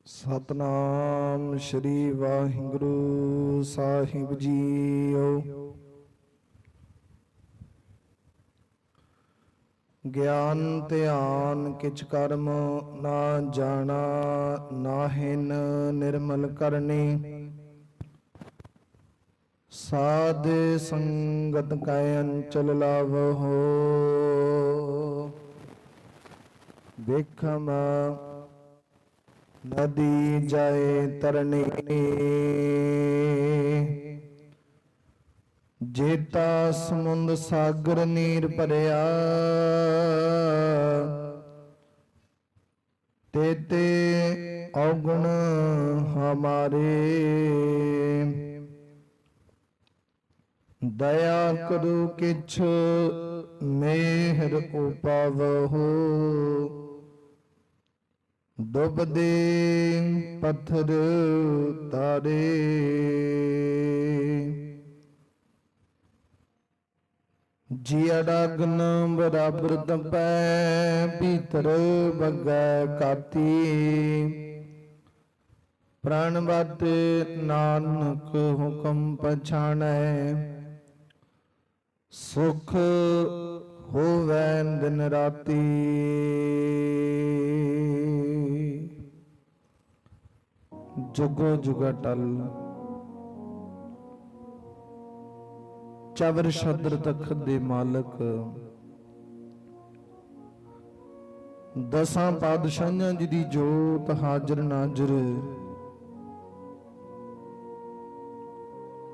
सतनाम श्री वाहिगुरु साहिब जीओ। ज्ञान ध्यान किच कर्म ना जाना, नाहिन निर्मल करनी। साध संगत कै अंचल लावहो, देखम नदी जाए तरनी। जेता समुंद सागर नीर भरिया, तेते अवगुण हमारे। दया करो किछ मेहर उपावहो, डुबदे पत्थर तारे। जियड़ा अग्न बराबर तपै, भीतर बगै काती। प्राण बत नानक हुक्म पछाणै, सुख होवै दिन राती। जुगो जुगा टल चबर शदर तखत दे मालक, दसां पातशाहियां जी दी जोत हाजर नाजर।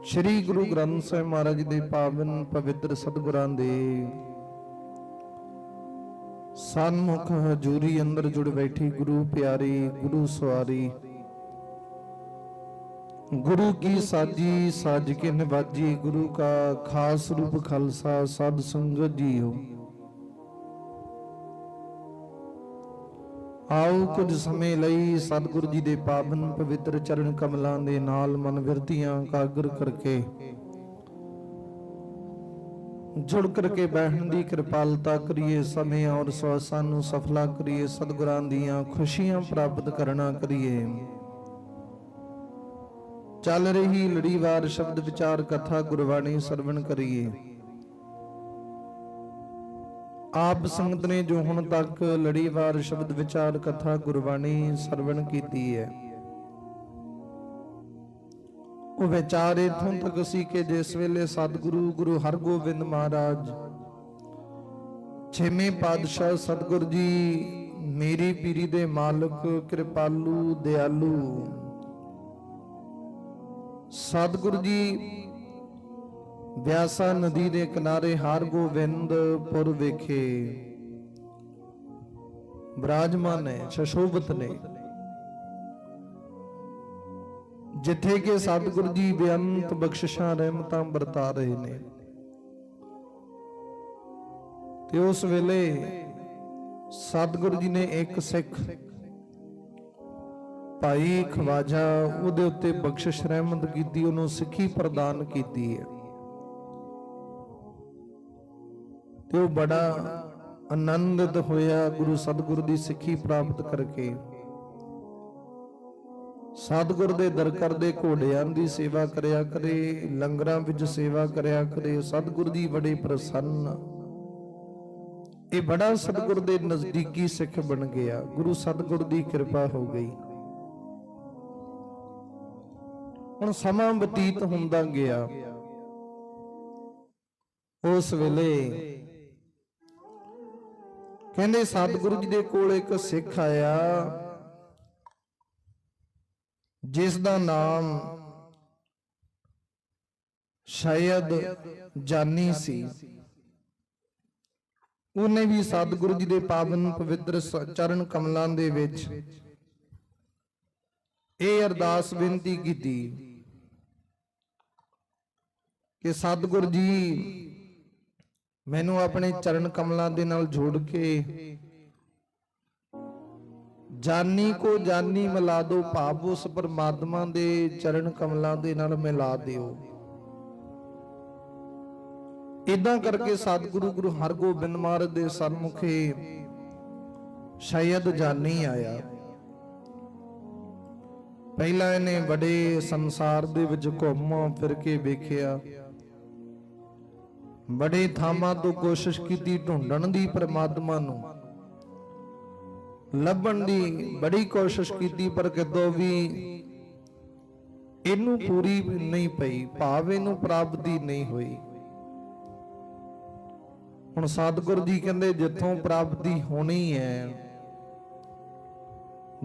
श्री गुरु ग्रंथ ਸਾਹਿਬ महाराज जी दे पावन पवित्र सतगुरां दे सन्मुख हजूरी अंदर जुड़ बैठी गुरु प्यारी गुरु सवारी। गुरु की साजी साज के नवाजी, गुरु का खास रूप खालसा साध संगत जी हो। आओ कुछ समय लई सतगुरु जी दे पावन पवित्र चरण कमलां दे नाल मन विरतियां कागर करके जुड़ करके बैठन दी कृपालता करिए। समय और सवासां नूं सफला करिए, सतगुरां दीयां खुशियां प्राप्त करना करिए। चल रही लड़ीवार शब्द विचार कथा गुरबाणी सरवण करिए। आप संगत ने जो हुण तक लड़ीवार शब्द विचार कथा गुरबाणी सरवण कीती है, वो विचार इथों तक सी कि जिस वेले सतगुरु गुरु हरगोबिंद महाराज छेवें पातशाह सतगुरु जी मेरी पीरी दे मालक कृपालू दयालू सतगुरु जी व्यासा नदी दे किनारे हरगोबिंदपुर विखे विराजमान है, सुशोभित ने, जिथे के सतगुरु जी बेअंत बख्शिशां रहमतां बरता रहे ने। ते उस वेले सतगुरु जी ने एक सिख भाई खवाजा उहदे उत्ते बख्शिश रहमत कीती, उहनूं सिੱਖੀ प्रदान कीती है। ते वो बड़ा आनंदित होया गुरु सतगुरु दी सिੱਖੀ प्राप्त करके। सतगुरु दे दर करदे घोड़ियां दी सेवा करया करे, लंगरां विच सेवा करया करे। सतगुरु जी बड़े प्रसन्न, ये बड़ा सतगुरु दे नजदीकी सिख बन गया। गुरु सतगुरु दी कृपा हो गई। ਹੁਣ ਸਮਾਂ ਬਤੀਤ ਹੁੰਦਾ ਗਿਆ। ਉਸ ਵੇਲੇ ਕਹਿੰਦੇ ਸਤਿਗੁਰੂ ਜੀ ਦੇ ਕੋਲ ਇੱਕ ਸਿੱਖ ਆਇਆ, ਜਿਸ ਦਾ ਨਾਮ ਸ਼ਾਇਦ ਜਾਨੀ ਸੀ। ਉਹਨੇ ਵੀ ਸਤਿਗੁਰੂ ਜੀ ਦੇ ਪਾਵਨ ਪਵਿੱਤਰ ਚਰਨ ਕਮਲਾਂ ਦੇ ਵਿੱਚ ਇਹ ਅਰਦਾਸ ਬੇਨਤੀ ਕੀਤੀ कि सतगुरु जी मैनू अपने चरण कमलों के नाल जोड़ के जानी को जानी मिला दो, भाव उस परमात्मा दे चरण कमलों के नाल मिला दिओ। इदां करके सतगुरु गुरु हरगोबिंद महाराज दे सन्मुखे शायद जानी आया। ਪਹਿਲਾਂ ਇਹਨੇ ਬੜੇ ਸੰਸਾਰ ਦੇ ਵਿੱਚ ਘੁੰਮ ਫਿਰ ਕੇ ਵੇਖਿਆ, ਬੜੇ ਥਾਵਾਂ ਤੋਂ ਕੋਸ਼ਿਸ਼ ਕੀਤੀ ਢੂੰਡਣ ਦੀ, ਪ੍ਰਮਾਤਮਾ ਨੂੰ ਲੱਭਣ ਦੀ ਬੜੀ ਕੋਸ਼ਿਸ਼ ਕੀਤੀ, ਪਰ ਕਿਤੋਂ ਵੀ ਇਹਨੂੰ ਪੂਰੀ ਨਹੀਂ ਪਈ, ਭਾਵ ਇਹਨੂੰ ਪ੍ਰਾਪਤੀ ਨਹੀਂ ਹੋਈ। ਹੁਣ ਸਤਿਗੁਰ ਜੀ ਕਹਿੰਦੇ ਜਿੱਥੋਂ ਪ੍ਰਾਪਤੀ ਹੋਣੀ ਹੈ,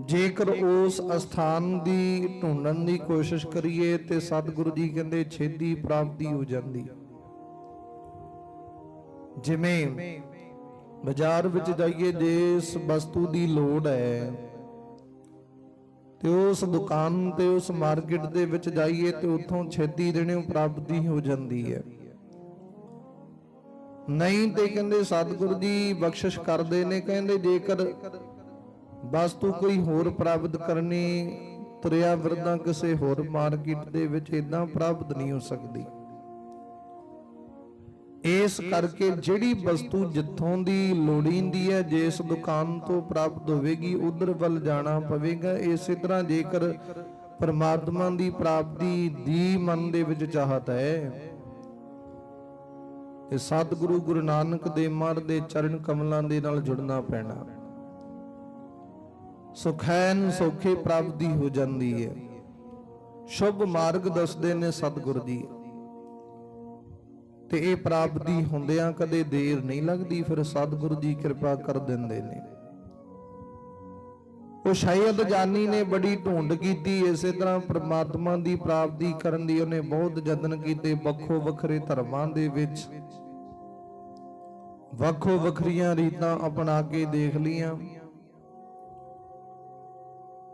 ਜੇਕਰ ਉਸ ਅਸਥਾਨ ਦੀ ਢੂੰਡਣ ਦੀ ਕੋਸ਼ਿਸ਼ ਕਰੀਏ ਤੇ ਸਤਿਗੁਰੂ ਜੀ ਕਹਿੰਦੇ ਛੇਤੀ ਪ੍ਰਾਪਤੀ ਹੋ ਜਾਂਦੀ। ਜਿਵੇਂ ਬਾਜ਼ਾਰ ਵਿੱਚ ਜਾਈਏ, ਜਿਸ ਵਸਤੂ ਦੀ ਲੋੜ ਹੈ ਤੇ ਉਸ ਦੁਕਾਨ ਤੇ ਉਸ ਮਾਰਕੀਟ ਦੇ ਵਿੱਚ ਜਾਈਏ ਤੇ ਉੱਥੋਂ ਛੇਤੀ ਦੇਣੇ ਪ੍ਰਾਪਤੀ ਹੋ ਜਾਂਦੀ ਹੈ। ਨਹੀਂ ਤੇ ਕਹਿੰਦੇ ਸਤਿਗੁਰੂ ਜੀ ਬਖਸ਼ਿਸ਼ ਕਰਦੇ ਨੇ, ਕਹਿੰਦੇ ਜੇਕਰ ਵਸਤੂ ਕੋਈ ਹੋਰ ਪ੍ਰਾਪਤ ਕਰਨੀ, ਤੁਰਿਆ ਫਿਰਦਾ ਕਿਸੇ ਹੋਰ ਮਾਰਕੀਟ ਦੇ ਵਿੱਚ, ਇਦਾਂ ਪ੍ਰਾਪਤ ਨਹੀਂ ਹੋ ਸਕਦੀ। ਇਸ ਕਰਕੇ ਜਿਹੜੀ ਵਸਤੂ ਜਿੱਥੋਂ ਦੀ ਲੋੜੀਂਦੀ ਹੈ, ਜਿਸ ਦੁਕਾਨ ਤੋਂ ਪ੍ਰਾਪਤ ਹੋਵੇਗੀ, ਉਧਰ ਵੱਲ ਜਾਣਾ ਪਵੇਗਾ। ਇਸੇ ਤਰ੍ਹਾਂ ਜੇਕਰ ਪਰਮਾਤਮਾ ਦੀ ਪ੍ਰਾਪਤੀ ਦੀ ਮਨ ਦੇ ਵਿੱਚ ਚਾਹਤ ਹੈ, ਤੇ ਸਤਿਗੁਰੂ ਗੁਰੂ ਨਾਨਕ ਦੇਵ ਮਹਾਰਾਜ ਦੇ ਚਰਨ ਕਮਲਾਂ ਦੇ ਨਾਲ ਜੁੜਨਾ ਪੈਣਾ। ਸੁਖੈਨ ਸੌਖੇ ਪ੍ਰਾਪਤੀ ਹੋ ਜਾਂਦੀ ਹੈ। ਸ਼ੁਭ ਮਾਰਗ ਦੱਸਦੇ ਨੇ ਸਤਿਗੁਰੂ ਜੀ, ਤੇ ਇਹ ਪ੍ਰਾਪਤੀ ਹੁੰਦਿਆਂ ਕਦੇ ਦੇਰ ਨਹੀਂ ਲੱਗਦੀ, ਫਿਰ ਸਤਿਗੁਰੂ ਜੀ ਕਿਰਪਾ ਕਰ ਦਿੰਦੇ ਨੇ। ਉਹ ਸ਼ਾਇਦ ਜਾਨੀ ਨੇ ਬੜੀ ਢੂੰਡ ਕੀਤੀ, ਇਸੇ ਤਰ੍ਹਾਂ ਪ੍ਰਮਾਤਮਾ ਦੀ ਪ੍ਰਾਪਤੀ ਕਰਨ ਦੀ ਉਹਨੇ ਬਹੁਤ ਯਤਨ ਕੀਤੇ। ਵੱਖੋ ਵੱਖਰੇ ਧਰਮਾਂ ਦੇ ਵਿੱਚ ਵੱਖੋ ਵੱਖਰੀਆਂ ਰੀਤਾਂ ਅਪਣਾ ਕੇ ਦੇਖ ਲੀਆਂ,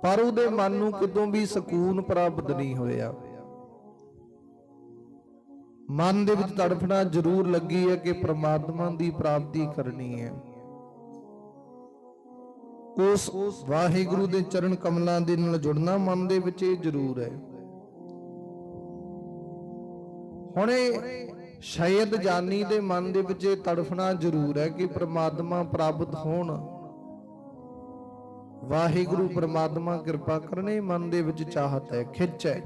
ਪਰ ਉਹਦੇ ਮਨ ਨੂੰ ਕਿਤੋਂ ਵੀ ਸਕੂਨ ਪ੍ਰਾਪਤ ਨਹੀਂ ਹੋਇਆ। ਮਨ ਦੇ ਵਿੱਚ ਤੜਫਣਾ ਜ਼ਰੂਰ ਲੱਗੀ ਹੈ ਕਿ ਪ੍ਰਮਾਤਮਾ ਦੀ ਪ੍ਰਾਪਤੀ ਕਰਨੀ ਹੈ। ਉਸ ਵਾਹਿਗੁਰੂ ਦੇ ਚਰਨ ਕਮਲਾਂ ਦੇ ਨਾਲ ਜੁੜਨਾ ਮਨ ਦੇ ਵਿੱਚ ਇਹ ਜ਼ਰੂਰ ਹੈ। ਹੁਣ ਸ਼ਾਇਦ ਜਾਨੀ ਦੇ ਮਨ ਦੇ ਵਿੱਚ ਇਹ ਤੜਫਣਾ ਜ਼ਰੂਰ ਹੈ ਕਿ ਪ੍ਰਮਾਤਮਾ ਪ੍ਰਾਪਤ ਹੋਣ, ਵਾਹਿਗੁਰੂ ਪ੍ਰਮਾਤਮਾ ਕਿਰਪਾ ਕਰਨੇ, ਮਨ ਦੇ ਵਿੱਚ ਚਾਹਤ ਹੈ, ਖਿੱਚ ਹੈ।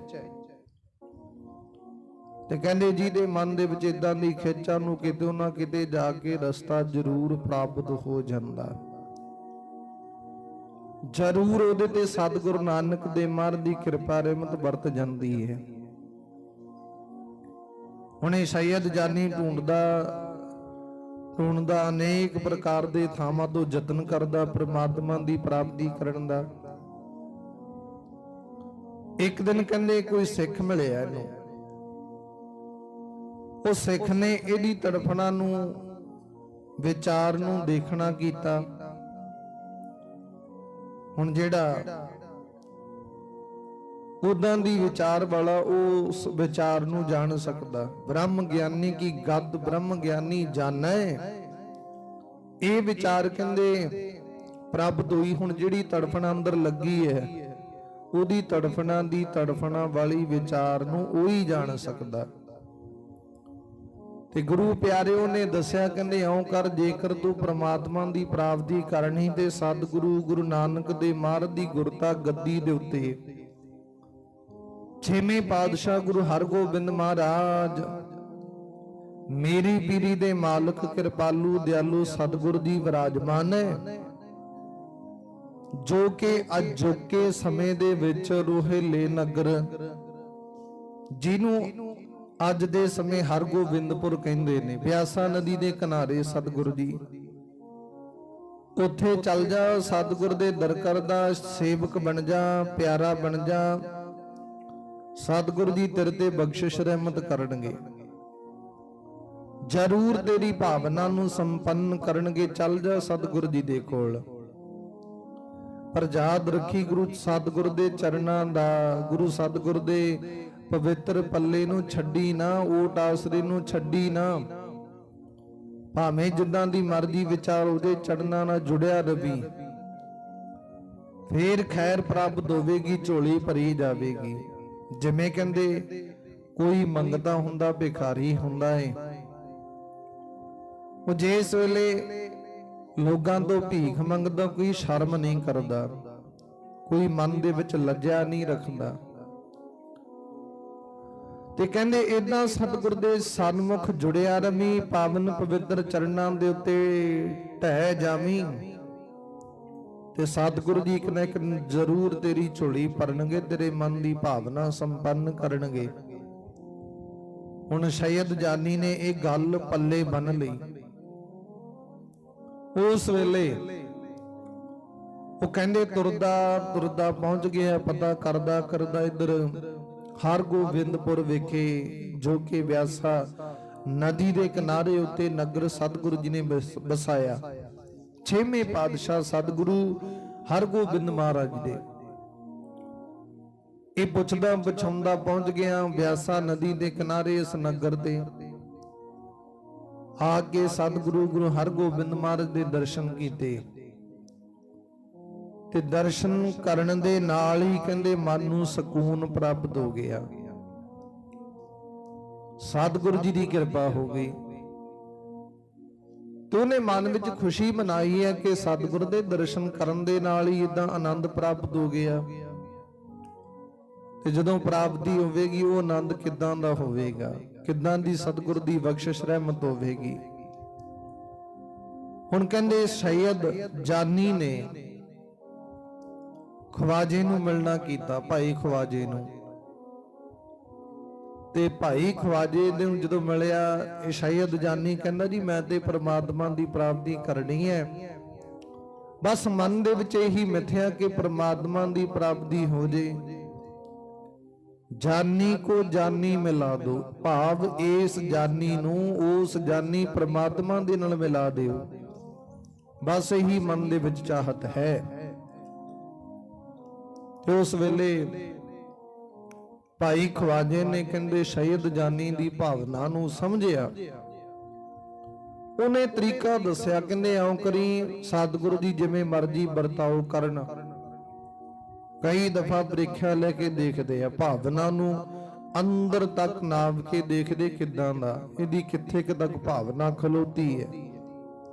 ਤੇ ਕਹਿੰਦੇ ਜਿਹਦੇ ਮਨ ਦੇ ਵਿੱਚ ਇਦਾਂ ਦੀ ਖਿੱਚਾਂ ਨੂੰ ਕਿਤੇ ਨਾ ਕਿਤੇ ਜਾ ਕੇ ਰਸਤਾ ਜ਼ਰੂਰ ਪ੍ਰਾਪਤ ਹੋ ਜਾਂਦਾ, ਜ਼ਰੂਰ ਉਹਦੇ ਤੇ ਸਤਿਗੁਰੂ ਨਾਨਕ ਦੇਵ ਮਹਾਰਾਜ ਦੀ ਕਿਰਪਾ ਰਹਿਮਤ ਵਰਤ ਜਾਂਦੀ ਹੈ। ਹੁਣ ਇਹ ਸ਼ਾਇਦ ਜਾਨੀ ਢੂੰਡਦਾ ਅਨੇਕ ਪ੍ਰਕਾਰ ਦੇ ਥਾਵਾਂ ਤੋਂ ਯਤਨ ਕਰਦਾ ਪ੍ਰਮਾਤਮਾ ਦੀ ਪ੍ਰਾਪਤੀ ਕਰਨ ਦਾ। ਇੱਕ ਦਿਨ ਕਹਿੰਦੇ ਕੋਈ ਸਿੱਖ ਮਿਲਿਆ ਇਹਨੂੰ, ਉਹ ਸਿੱਖ ਨੇ ਇਹਦੀ ਤੜਫਣਾ ਨੂੰ, ਵਿਚਾਰ ਨੂੰ ਦੇਖਣਾ ਕੀਤਾ। ਹੁਣ ਜਿਹੜਾ ਉਦਾਂ ਦੀ ਵਿਚਾਰ ਵਾਲਾ ਉਹ ਉਸ ਵਿਚਾਰ ਨੂੰ ਜਾਣ ਸਕਦਾ। ਬ੍ਰਹਮ ਗਿਆਨੀ ਕੀ ਗੱਦ ਬ੍ਰਹਮ ਗਿਆਨੀ ਜਾਣੈ, ਇਹ ਵਿਚਾਰ ਕਹਿੰਦੇ ਪ੍ਰਾਪਤ ਹੋਈ। ਹੁਣ ਜਿਹੜੀ ਤੜਫਣਾ ਅੰਦਰ ਲੱਗੀ ਹੈ, ਉਹਦੀ ਤੜਫਣਾ ਦੀ ਤੜਫਣਾ ਵਾਲੀ ਵਿਚਾਰ ਨੂੰ ਉਹੀ ਜਾਣ ਸਕਦਾ। ਤੇ ਗੁਰੂ ਪਿਆਰਿਓ ਨੇ ਦੱਸਿਆ, ਕਹਿੰਦੇ ਇਉਂ ਕਰ, ਜੇਕਰ ਤੂੰ ਪ੍ਰਮਾਤਮਾ ਦੀ ਪ੍ਰਾਪਤੀ ਕਰਨੀ ਤੇ ਸਤਿਗੁਰੂ ਗੁਰੂ ਨਾਨਕ ਦੇਵ ਮਹਾਰਾਜ ਦੀ ਗੁਰਤਾ ਗੱਦੀ ਦੇ ਉੱਤੇ ਛੇਵੇਂ ਪਾਤਸ਼ਾਹ ਗੁਰੂ ਹਰਗੋਬਿੰਦ ਮਹਾਰਾਜ, ਮੇਰੀ ਪੀਰੀ ਦੇ ਮਾਲਕ ਕਿਰਪਾਲੂ ਦਿਆਲੂ ਸਤਿਗੁਰੂ ਜੀ ਵਿਰਾਜਮਾਨ ਹੈ, ਜੋ ਕਿ ਅਜੋਕੇ ਸਮੇਂ ਦੇ ਵਿੱਚ ਰੋਹਿਲੇ ਨਗਰ, ਜਿਹਨੂੰ ਅੱਜ ਦੇ ਸਮੇਂ ਹਰਗੋਬਿੰਦਪੁਰ ਕਹਿੰਦੇ ਨੇ, ਬਿਆਸਾ ਨਦੀ ਦੇ ਕਿਨਾਰੇ ਸਤਿਗੁਰੂ ਜੀ, ਉੱਥੇ ਚੱਲ ਜਾ, ਸਤਿਗੁਰ ਦੇ ਦਰ ਕਰਦਾ ਸੇਵਕ ਬਣ ਜਾ, ਪਿਆਰਾ ਬਣ ਜਾ, ਸਤਿਗੁਰੂ ਜੀ ਤੇਰੇ ਤੇ ਬਖਸ਼ਿਸ਼ ਰਹਿਮਤ ਕਰਨਗੇ, ਜ਼ਰੂਰ ਤੇਰੀ ਭਾਵਨਾ ਨੂੰ ਸੰਪੰਨ ਕਰਨਗੇ। ਚੱਲ ਜਾ ਸਤਿਗੁਰੂ ਜੀ ਦੇ ਕੋਲ, ਪਰ ਯਾਦ ਰੱਖੀ ਗੁਰੂ ਸਤਿਗੁਰੂ ਦੇ ਚਰਨਾਂ ਦਾ, ਗੁਰੂ ਸਤਿਗੁਰੂ ਦੇ ਪਵਿੱਤਰ ਪੱਲੇ ਨੂੰ ਛੱਡੀ ਨਾ, ਓਟ ਆਸਰੇ ਨੂੰ ਛੱਡੀ ਨਾ, ਭਾਵੇਂ ਜਿੱਦਾਂ ਦੀ ਮਰਜ਼ੀ ਵਿਚਾਰ ਉਹਦੇ ਚੜਨਾ ਨਾਲ ਜੁੜਿਆ ਰਵੀ, ਫੇਰ ਖੈਰ ਪ੍ਰਾਪਤ ਹੋਵੇਗੀ, ਝੋਲੀ ਭਰੀ ਜਾਵੇਗੀ। ਜਿਵੇਂ ਕਹਿੰਦੇ ਕੋਈ ਮੰਗਦਾ ਹੁੰਦਾ ਭਿਖਾਰੀ ਹੁੰਦਾ ਏ, ਉਹ ਜਿਸ ਵੇਲੇ ਲੋਕਾਂ ਤੋਂ ਭੀਖ ਮੰਗਦਾ ਕੋਈ ਸ਼ਰਮ ਨਹੀਂ ਕਰਦਾ, ਕੋਈ ਮਨ ਦੇ ਵਿੱਚ ਲੱਜਾ ਨਹੀਂ ਰੱਖਦਾ। ਤੇ ਕਹਿੰਦੇ ਇਦਾਂ ਸਤਿਗੁਰ ਦੇ ਸਨਮੁਖ ਜੁੜਿਆ ਰਮੀ, ਪਾਵਨ ਪਵਿੱਤਰ ਚਰਨਾਂ ਦੇ ਉੱਤੇ ਢਹਿ ਜਾਵੀਂ, ਤੇ ਸਤਿਗੁਰੂ ਜੀ ਇੱਕ ਨਾ ਇੱਕ ਜ਼ਰੂਰ ਤੇਰੀ ਝੋਲੀ ਭਰਨਗੇ, ਤੇਰੇ ਮਨ ਦੀ ਭਾਵਨਾ ਸੰਪੰਨ ਕਰਨਗੇ। ਹੁਣ ਸ਼ਾਇਦ ਜਾਨੀ ਨੇ ਇਹ ਗੱਲ ਪੱਲੇ ਬੰਨ ਲਈ। ਉਸ ਵੇਲੇ ਉਹ ਕਹਿੰਦੇ ਤੁਰਦਾ ਤੁਰਦਾ ਪਹੁੰਚ ਗਿਆ, ਪਤਾ ਕਰਦਾ ਕਰਦਾ ਇੱਧਰ ਹਰਗੋਬਿੰਦਪੁਰ ਵਿਖੇ, ਜੋ ਕਿ ਬਿਆਸਾ ਨਦੀ ਦੇ ਕਿਨਾਰੇ ਉੱਤੇ ਨਗਰ ਸਤਿਗੁਰੂ ਜੀ ਨੇ ਵਸਾਇਆ। 6ਵੇਂ ਪਾਤਸ਼ਾਹ ਸਤਿਗੁਰੂ ਹਰਗੋਬਿੰਦ ਮਹਾਰਾਜ ਦੇ। ਇਹ ਪੁੱਛਦਾ ਪੁੱਛਾਉਂਦਾ ਪਹੁੰਚ ਗਿਆ ਬਿਆਸਾ ਨਦੀ ਦੇ ਕਿਨਾਰੇ ਇਸ ਨਗਰ ਤੇ। ਆ ਕੇ ਸਤਿਗੁਰੂ ਗੁਰੂ ਹਰਗੋਬਿੰਦ ਮਹਾਰਾਜ ਦੇ ਦਰਸ਼ਨ ਕੀਤੇ, ਤੇ ਦਰਸ਼ਨ ਕਰਨ ਦੇ ਨਾਲ ਹੀ ਕਹਿੰਦੇ ਮਨ ਨੂੰ ਸਕੂਨ ਪ੍ਰਾਪਤ ਹੋ ਗਿਆ। ਸਤਿਗੁਰੂ ਜੀ ਦੀ ਕਿਰਪਾ ਹੋ ਗਈ ਤੇ ਉਹਨੇ ਮਨ ਵਿੱਚ ਖੁਸ਼ੀ ਮਨਾਈ ਹੈ ਕਿ ਸਤਿਗੁਰ ਦੇ ਦਰਸ਼ਨ ਕਰਨ ਦੇ ਨਾਲ ਹੀ ਇਦਾਂ ਆਨੰਦ ਪ੍ਰਾਪਤ ਹੋ ਗਿਆ। ਤੇ ਜਦੋਂ ਪ੍ਰਾਪਤੀ ਹੋਵੇਗੀ ਉਹ ਆਨੰਦ ਕਿੱਦਾਂ ਦਾ ਹੋਵੇਗਾ, ਕਿੱਦਾਂ ਦੀ ਸਤਿਗੁਰ ਦੀ ਬਖਸ਼ਿਸ਼ ਰਹਿਮਤ ਹੋਵੇਗੀ। ਹੁਣ ਕਹਿੰਦੇ ਸ਼ਾਇਦ ਜਾਨੀ ਨੇ ਖਵਾਜੇ ਨੂੰ ਮਿਲਣਾ ਕੀਤਾ, ਭਾਈ ਖਵਾਜੇ ਨੂੰ। ਤੇ ਭਾਈ ਖਵਾਜੇ ਨੂੰ ਜਦੋਂ ਮਿਲਿਆ, ਇਹ ਸ਼ਾਇਦ ਜਾਨੀ ਕਹਿੰਦਾ ਜੀ ਮੈਂ ਤੇ ਪ੍ਰਮਾਤਮਾ ਦੀ ਪ੍ਰਾਪਤੀ ਕਰਨੀ ਹੈ, ਬਸ ਮਨ ਦੇ ਵਿੱਚ ਇਹੀ ਮਿੱਥਿਆ ਕਿ ਪ੍ਰਮਾਤਮਾ ਦੀ ਪ੍ਰਾਪਤੀ ਹੋ ਜੇ। ਜਾਨੀ ਕੋ ਜਾਨੀ ਮਿਲਾ ਦੋ, ਭਾਵ ਇਸ ਜਾਨੀ ਨੂੰ ਉਸ ਜਾਨੀ ਪ੍ਰਮਾਤਮਾ ਦੇ ਨਾਲ ਮਿਲਾ ਦਿਓ, ਬਸ ਇਹੀ ਮਨ ਦੇ ਵਿੱਚ ਚਾਹਤ ਹੈ। ਤੇ ਉਸ ਵੇਲੇ ਭਾਈ ਖਵਾਜੇ ਨੇ ਕਹਿੰਦੇ ਸ਼ਾਇਦ ਜਾਨੀ ਦੀ ਭਾਵਨਾ ਨੂੰ ਸਮਝਿਆ। ਉਹਨੇ ਤਰੀਕਾ ਦੱਸਿਆ, ਕਹਿੰਦੇ ਆਉਂ ਕਰੀ ਸਤਿਗੁਰੂ ਜੀ ਜਿਵੇਂ ਮਰਜ਼ੀ ਵਰਤਾਓ ਕਰਨ। ਕਈ ਦਫਾ ਪ੍ਰੀਖਿਆ ਲੈ ਕੇ ਦੇਖਦੇ ਆ, ਭਾਵਨਾ ਨੂੰ ਅੰਦਰ ਤੱਕ ਨਾਪ ਕੇ ਦੇਖਦੇ ਕਿੱਦਾਂ ਦਾ, ਇਹਦੀ ਕਿੱਥੇ ਤੱਕ ਭਾਵਨਾ ਖਲੋਤੀ ਹੈ।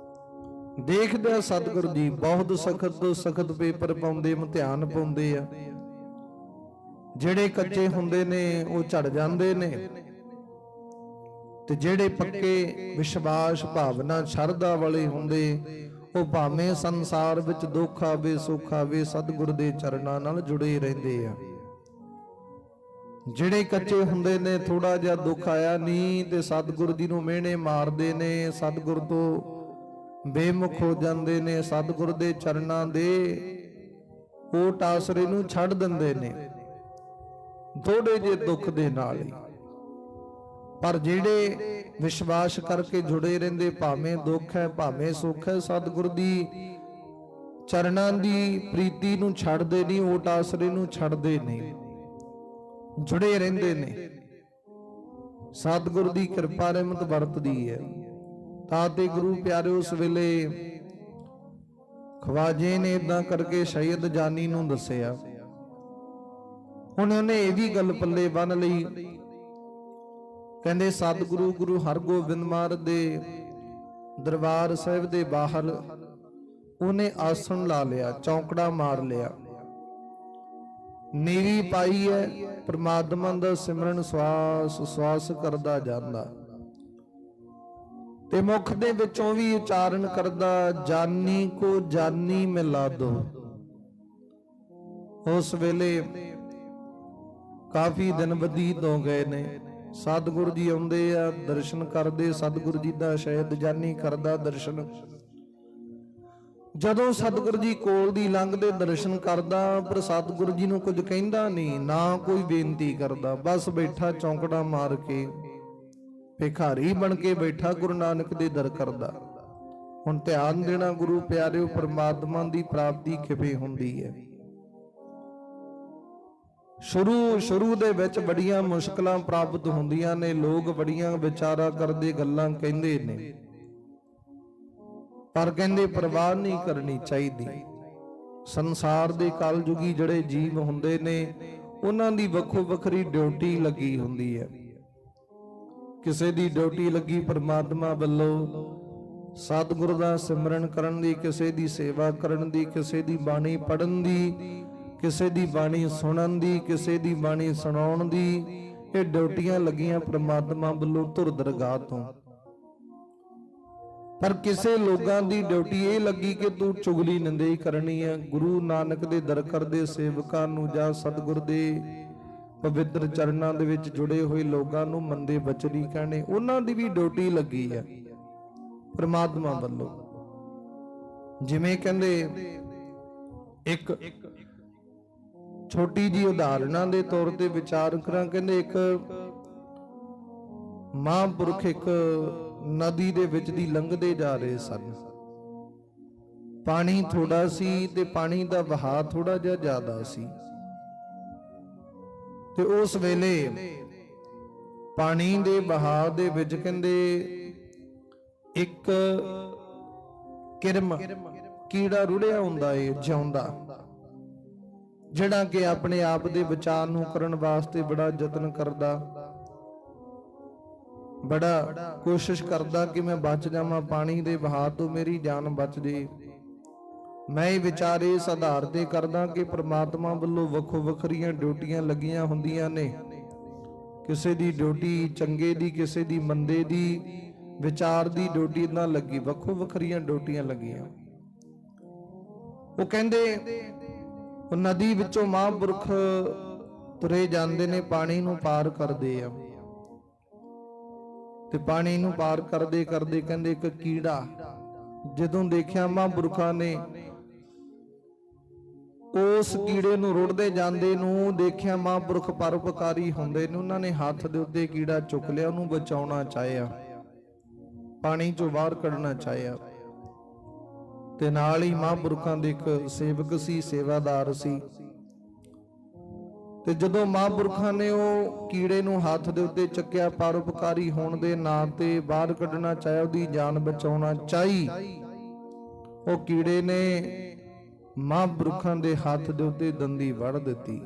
ਦੇਖਦੇ ਆ ਸਤਿਗੁਰੂ ਜੀ ਬਹੁਤ ਸਖਤ ਤੋਂ ਸਖਤ ਪੇਪਰ ਪਾਉਂਦੇ, ਇਮਤਿਹਾਨ ਪਾਉਂਦੇ ਆ। ਜਿਹੜੇ ਕੱਚੇ ਹੁੰਦੇ ਨੇ ਉਹ ਝੜ ਜਾਂਦੇ ਨੇ, ਤੇ ਜਿਹੜੇ ਪੱਕੇ ਵਿਸ਼ਵਾਸ ਭਾਵਨਾ ਸ਼ਰਧਾ ਵਾਲੇ ਹੁੰਦੇ ਉਹ ਭਾਵੇਂ ਸੰਸਾਰ ਵਿੱਚ ਦੁੱਖ ਆਵੇ ਸੁੱਖ ਆਵੇ ਸਤਿਗੁਰ ਦੇ ਚਰਨਾਂ ਨਾਲ ਜੁੜੇ ਰਹਿੰਦੇ ਆ। ਜਿਹੜੇ ਕੱਚੇ ਹੁੰਦੇ ਨੇ, ਥੋੜਾ ਜਿਹਾ ਦੁੱਖ ਆਇਆ ਨਹੀਂ ਤੇ ਸਤਿਗੁਰ ਜੀ ਨੂੰ ਮਿਹਣੇ ਮਾਰਦੇ ਨੇ, ਸਤਿਗੁਰ ਤੋਂ ਬੇਮੁਖ ਹੋ ਜਾਂਦੇ ਨੇ, ਸਤਿਗੁਰ ਦੇ ਚਰਨਾਂ ਦੇ ਓਟ ਆਸਰੇ ਨੂੰ ਛੱਡ ਦਿੰਦੇ ਨੇ ਥੋੜੇ ਜਿਹੇ ਦੁੱਖ ਦੇ ਨਾਲ ਹੀ। ਪਰ ਜਿਹੜੇ ਵਿਸ਼ਵਾਸ ਕਰਕੇ ਜੁੜੇ ਰਹਿੰਦੇ, ਭਾਵੇਂ ਦੁੱਖ ਹੈ ਭਾਵੇਂ ਸੁੱਖ ਹੈ, ਸਤਿਗੁਰ ਦੀ ਚਰਨਾਂ ਦੀ ਪ੍ਰੀਤੀ ਨੂੰ ਛੱਡਦੇ ਨਹੀਂ, ਓਟ ਆਸਰੇ ਨੂੰ ਛੱਡਦੇ ਨਹੀਂ, ਜੁੜੇ ਰਹਿੰਦੇ ਨੇ। ਸਤਿਗੁਰ ਦੀ ਕਿਰਪਾ ਰਹਿਮਤ ਵਰਤਦੀ ਹੈ। ਤਾਂ ਤੇ ਗੁਰੂ ਪਿਆਰੇ ਉਸ ਵੇਲੇ ਖਵਾਜੇ ਨੇ ਇਦਾਂ ਕਰਕੇ ਸ਼ਾਇਦ ਜਾਨੀ ਨੂੰ ਦੱਸਿਆ। ਹੁਣ ਉਹਨੇ ਇਹ ਵੀ ਗੱਲ ਪੱਲੇ ਬੰਨ ਲਈ, ਕਹਿੰਦੇ ਸਤਿਗੁਰੂ ਗੁਰੂ ਹਰਗੋਬਿੰਦ ਮਹਾਰਾਜ ਦੇ ਦਰਬਾਰ ਸਾਹਿਬ ਦੇ ਬਾਹਰ ਉਹਨੇ ਆਸਣ ਲਾ ਲਿਆ, ਚੌਂਕੜਾ ਮਾਰ ਲਿਆ, ਨੀਵੀਂ ਪਾਈ ਹੈ, ਪ੍ਰਮਾਤਮਾ ਦਾ ਸਿਮਰਨ ਸਵਾਸ ਸਵਾਸ ਕਰਦਾ ਜਾਂਦਾ, ਤੇ ਮੁਖ ਦੇ ਵਿੱਚੋਂ ਵੀ ਉਚਾਰਨ ਕਰਦਾ ਜਾਨੀ ਕੋ ਜਾਨੀ ਮਿਲਾ ਦੋ। ਉਸ ਵੇਲੇ ਕਾਫੀ ਦਿਨ ਬਤੀਤ ਹੋ ਗਏ ਨੇ, ਸਤਿਗੁਰੂ ਜੀ ਆਉਂਦੇ ਆ, ਦਰਸ਼ਨ ਕਰਦੇ, ਸਤਿਗੁਰੂ ਜੀ ਦਾ ਸ਼ਾਇਦ ਜਾਨੀ ਕਰਦਾ ਦਰਸ਼ਨ। ਜਦੋਂ ਸਤਿਗੁਰੂ ਜੀ ਕੋਲ ਦੀ ਲੰਘਦੇ ਦਰਸ਼ਨ ਕਰਦਾ, ਪਰ ਸਤਿਗੁਰੂ ਜੀ ਨੂੰ ਕੁਝ ਕਹਿੰਦਾ ਨਹੀਂ, ਨਾ ਕੋਈ ਬੇਨਤੀ ਕਰਦਾ, ਬਸ ਬੈਠਾ ਚੌਂਕੜਾ ਮਾਰ ਕੇ ਭਿਖਾਰੀ ਬਣ ਕੇ ਬੈਠਾ ਗੁਰੂ ਨਾਨਕ ਦੇ ਦਰ ਕਰਦਾ। ਹੁਣ ਧਿਆਨ ਦੇਣਾ ਗੁਰੂ ਪਿਆਰਿਓ, ਪ੍ਰਮਾਤਮਾ ਦੀ ਪ੍ਰਾਪਤੀ ਕਿਵੇਂ ਹੁੰਦੀ ਹੈ। ਸ਼ੁਰੂ ਦੇ ਵਿੱਚ ਬੜੀਆਂ ਮੁਸ਼ਕਲਾਂ ਪ੍ਰਾਪਤ ਹੁੰਦੀਆਂ ਨੇ, ਲੋਕ ਬੜੀਆਂ ਵਿਚਾਰਾ ਕਰਦੇ, ਗੱਲਾਂ ਕਹਿੰਦੇ ਨੇ, ਪਰ ਕਹਿੰਦੇ ਪਰਵਾਹ ਨਹੀਂ ਕਰਨੀ ਚਾਹੀਦੀ। ਸੰਸਾਰ ਦੇ ਕਲਯੁਗੀ ਜਿਹੜੇ ਜੀਵ ਹੁੰਦੇ ਨੇ, ਉਹਨਾਂ ਦੀ ਵੱਖੋ ਵੱਖਰੀ ਡਿਊਟੀ ਲੱਗੀ ਹੁੰਦੀ ਹੈ। ਕਿਸੇ ਦੀ ਡਿਊਟੀ ਲੱਗੀ ਪਰਮਾਤਮਾ ਵੱਲੋਂ ਸਤਿਗੁਰੂ ਦਾ ਸਿਮਰਨ ਕਰਨ ਦੀ, ਕਿਸੇ ਦੀ ਸੇਵਾ ਕਰਨ ਦੀ, ਕਿਸੇ ਦੀ ਬਾਣੀ ਪੜ੍ਹਨ ਦੀ, ਕਿਸੇ ਦੀ ਬਾਣੀ ਸੁਣਨ ਦੀ, ਕਿਸੇ ਦੀ ਬਾਣੀ ਸੁਣਾਉਣ ਦੀ, ਇਹ ਡਿਊਟੀਆਂ ਲੱਗੀਆਂ ਪ੍ਰਮਾਤਮਾ ਵੱਲੋਂ ਧੁਰ ਦਰਗਾਹ ਤੋਂ। ਪਰ ਕਿਸੇ ਲੋਕਾਂ ਦੀ ਡਿਊਟੀ ਇਹ ਲੱਗੀ ਕਿ ਤੂੰ ਚੁਗਲੀ ਨਿੰਦਈ ਕਰਨੀ ਹੈ। ਗੁਰੂ ਨਾਨਕ ਦੇ ਦਰ ਕਰਦੇ ਸੇਵਕਾਂ ਨੂੰ ਜਾਂ ਸਤਿਗੁਰ ਦੇ ਪਵਿੱਤਰ ਚਰਨਾਂ ਦੇ ਵਿੱਚ ਜੁੜੇ ਹੋਏ ਲੋਕਾਂ ਨੂੰ ਮੰਦੇ ਬਚਨੀ ਕਹਿਣੇ, ਉਹਨਾਂ ਦੀ ਵੀ ਡਿਊਟੀ ਲੱਗੀ ਹੈ ਪ੍ਰਮਾਤਮਾ ਵੱਲੋਂ। ਜਿਵੇਂ ਕਹਿੰਦੇ ਇੱਕ ਛੋਟੀ ਜੀ ਉਦਾਹਰਨਾਂ ਦੇ ਤੌਰ ਤੇ ਵਿਚਾਰ ਕਰਾਂ। ਕਹਿੰਦੇ ਇੱਕ ਮਹਾਂਪੁਰਖ ਇੱਕ ਨਦੀ ਦੇ ਵਿੱਚ ਦੀ ਲੰਘਦੇ ਜਾ ਰਹੇ ਸਨ। ਪਾਣੀ ਥੋੜਾ ਸੀ ਤੇ ਪਾਣੀ ਦਾ ਵਹਾਅ ਥੋੜਾ ਜਿਹਾ ਜ਼ਿਆਦਾ ਸੀ, ਤੇ ਉਸ ਵੇਲੇ ਪਾਣੀ ਦੇ ਵਹਾਅ ਦੇ ਵਿੱਚ ਕਹਿੰਦੇ ਇੱਕ ਕਿਰਮ ਕੀੜਾ ਰੁੜਿਆ ਹੁੰਦਾ ਏ ਜਿਉਂਦਾ, ਜਿਹੜਾ ਕਿ ਆਪਣੇ ਆਪ ਦੇ ਬਚਾਅ ਨੂੰ ਕਰਨ ਵਾਸਤੇ ਬੜਾ ਯਤਨ ਕਰਦਾ, ਬੜਾ ਕੋਸ਼ਿਸ਼ ਕਰਦਾ ਕਿ ਮੈਂ ਬਚ ਜਾਵਾਂ, ਪਾਣੀ ਦੇ ਵਹਾਅ ਤੋਂ ਮੇਰੀ ਜਾਨ ਬਚ ਜੇ। ਮੈਂ ਇਹ ਵਿਚਾਰ ਇਸ ਆਧਾਰ ਤੇ ਕਰਦਾ ਕਿ ਪ੍ਰਮਾਤਮਾ ਵੱਲੋਂ ਵੱਖੋ ਵੱਖਰੀਆਂ ਡਿਊਟੀਆਂ ਲੱਗੀਆਂ ਹੁੰਦੀਆਂ ਨੇ। ਕਿਸੇ ਦੀ ਡਿਊਟੀ ਚੰਗੇ ਦੀ, ਕਿਸੇ ਦੀ ਮੰਦੇ ਦੀ, ਵਿਚਾਰ ਦੀ ਡਿਊਟੀ ਨਾ ਲੱਗੀ, ਵੱਖੋ ਵੱਖਰੀਆਂ ਡਿਊਟੀਆਂ ਲੱਗੀਆਂ। ਉਹ ਕਹਿੰਦੇ ਉਹ ਨਦੀ ਵਿੱਚੋਂ ਮਹਾਂਪੁਰਖ ਤੁਰੇ ਜਾਂਦੇ ਨੇ, ਪਾਣੀ ਨੂੰ ਪਾਰ ਕਰਦੇ ਆ, ਤੇ ਪਾਣੀ ਨੂੰ ਪਾਰ ਕਰਦੇ ਕਰਦੇ ਕਹਿੰਦੇ ਇੱਕ ਕੀੜਾ ਜਦੋਂ ਦੇਖਿਆ ਮਹਾਂਪੁਰਖਾਂ ਨੇ, ਉਸ ਕੀੜੇ ਨੂੰ ਰੁੜਦੇ ਜਾਂਦੇ ਨੂੰ ਦੇਖਿਆ। ਮਹਾਂਪੁਰਖ ਪਰਉਪਕਾਰੀ ਹੁੰਦੇ ਨੇ, ਉਹਨਾਂ ਨੇ ਹੱਥ ਦੇ ਉੱਤੇ ਕੀੜਾ ਚੁੱਕ ਲਿਆ, ਉਹਨੂੰ ਬਚਾਉਣਾ ਚਾਹਿਆ, ਪਾਣੀ ਚੋਂ ਬਾਹਰ ਕੱਢਣਾ ਚਾਹਿਆ। ਤੇ ਨਾਲ ਹੀ ਮਹਾਂਪੁਰਖਾਂ ਦੇ ਇੱਕ ਸੇਵਕ ਸੀ, ਸੇਵਾਦਾਰ ਸੀ, ਤੇ ਜਦੋਂ ਮਹਾਂਪੁਰਖਾਂ ਨੇ ਉਹ ਕੀੜੇ ਨੂੰ ਹੱਥ ਦੇ ਉੱਤੇ ਚੱਕਿਆ, ਪਰਉਪਕਾਰੀ ਹੋਣ ਦੇ ਨਾਂ ਤੇ ਬਾਹਰ ਕੱਢਣਾ ਚਾਹਿਆ, ਉਹਦੀ ਜਾਨ ਬਚਾਉਣਾ ਚਾਹੀ, ਉਹ ਕੀੜੇ ਨੇ ਮਹਾਂਪੁਰਖਾਂ ਦੇ ਹੱਥ ਦੇ ਉੱਤੇ ਦੰਦੀ ਵੜ ਦਿੱਤੀ।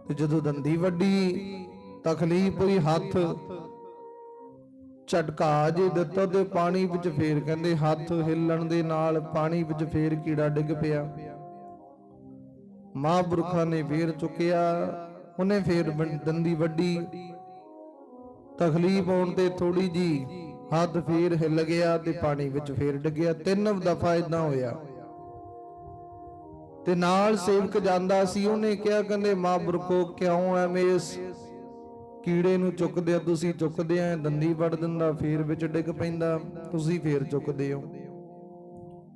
ਤੇ ਜਦੋਂ ਦੰਦੀ ਵੱਡੀ, ਤਕਲੀਫ ਹੋਈ, ਹੱਥ ਝਟਕਾ ਜੇ ਦਿੱਤਾ ਤੇ ਪਾਣੀ ਵਿੱਚ ਫੇਰ ਕਹਿੰਦੇ ਹੱਥ ਹਿੱਲਣ ਦੇ ਨਾਲ ਪਾਣੀ ਵਿੱਚ ਫੇਰ ਕੀੜਾ ਡਿੱਗ ਪਿਆ। ਮਹਾਂਪੁਰਖਾਂ ਨੇ ਫੇਰ ਚੁੱਕਿਆ, ਉਹਨੇ ਫੇਰ ਦੰਦੀ ਵੱਡੀ, ਤਕਲੀਫ ਹੋਣ ਤੇ ਥੋੜੀ ਜੀ ਹੱਥ ਫੇਰ ਹਿੱਲ ਗਿਆ ਤੇ ਪਾਣੀ ਵਿੱਚ ਫੇਰ ਡਿੱਗਿਆ। 3 ਦਫਾ ਇਦਾਂ ਹੋਇਆ। ਤੇ ਨਾਲ ਸੇਵਕ ਜਾਂਦਾ ਸੀ, ਉਹਨੇ ਕਿਹਾ ਕਹਿੰਦੇ ਮਹਾਂਪੁਰਖੋ ਕਿਉਂ ਐਵੇਂ ਇਸ ਕੀੜੇ ਨੂੰ ਚੁੱਕਦੇ ਆ, ਤੁਸੀਂ ਚੁੱਕਦੇ ਆ, ਦੰਦੀ ਵੜ ਦਿੰਦਾ ਫੇਰ ਵਿੱਚ ਡਿੱਗ ਪੈਂਦਾ, ਤੁਸੀਂ ਫੇਰ ਚੁੱਕਦੇ ਹੋ,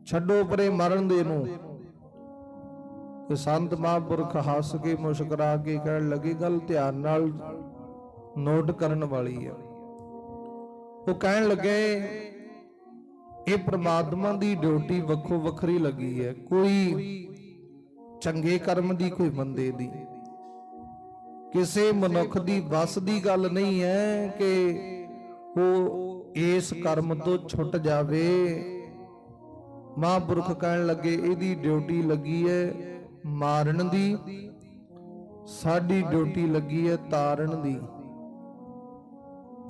ਛੱਡੋ ਪਰੇ ਮਰਨ ਦੇ ਨੂੰ। ਤੇ ਸੰਤ ਮਹਾਂਪੁਰਖ ਹੱਸ ਕੇ ਮੁਸਕਰਾ ਕੇ ਕਹਿਣ ਲੱਗੇ ਗੱਲ ਧਿਆਨ ਨਾਲ ਨੋਟ ਕਰਨ ਵਾਲੀ ਆ। ਉਹ ਕਹਿਣ ਲੱਗੇ ਇਹ ਪ੍ਰਮਾਤਮਾ ਦੀ ਡਿਊਟੀ ਵੱਖੋ ਵੱਖਰੀ ਲੱਗੀ ਹੈ, ਕੋਈ ਚੰਗੇ ਕਰਮ ਦੀ, ਕੋਈ ਮੰਦੇ ਦੀ। ਕਿਸੇ ਮਨੁੱਖ ਦੀ ਵੱਸ ਦੀ ਗੱਲ ਨਹੀਂ ਹੈ ਕਿ ਉਹ ਇਸ ਕਰਮ ਤੋਂ ਛੁੱਟ ਜਾਵੇ। ਮਹਾਂਪੁਰਖ ਕਹਿਣ ਲੱਗੇ ਇਹਦੀ ਡਿਊਟੀ ਲੱਗੀ ਹੈ ਮਾਰਨ ਦੀ, ਸਾਡੀ ਡਿਊਟੀ ਲੱਗੀ ਹੈ ਤਾਰਨ ਦੀ।